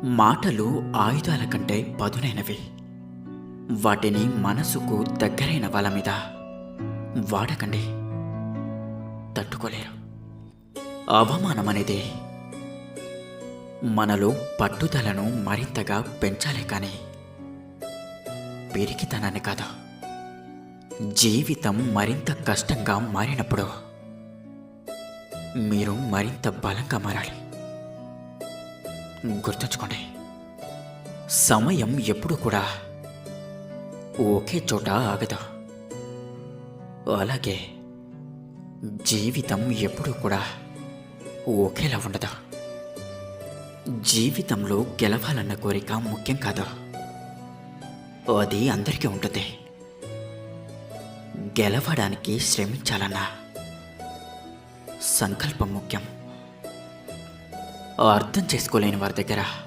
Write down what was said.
మాటలు ఆయుధాల కంటే పదునైనవి. వాటిని మనసుకు దగ్గరైన వాళ్ళ మీద వాడకండి, తట్టుకోలేరు. అవమానం అనేది మనలో పట్టుదలను మరింతగా పెంచాలే కానీ పిరికితనాన్ని కాదు. జీవితం మరింత కష్టంగా మారినప్పుడు మీరు మరింత బలంగా మారాలి. గుర్తుంచుకోండి, సమయం ఎప్పుడు కూడా ఒకే చోట ఆగదు. అలాగే జీవితం ఎప్పుడు కూడా ఒకేలా ఉండదు. జీవితంలో గెలవాలన్న కోరిక ముఖ్యం కాదు, అది అందరికీ ఉంటుంది. గెలవడానికి శ్రమించాలన్న సంకల్పం ముఖ్యం. అర్థం చేసుకోలేని వారి దగ్గర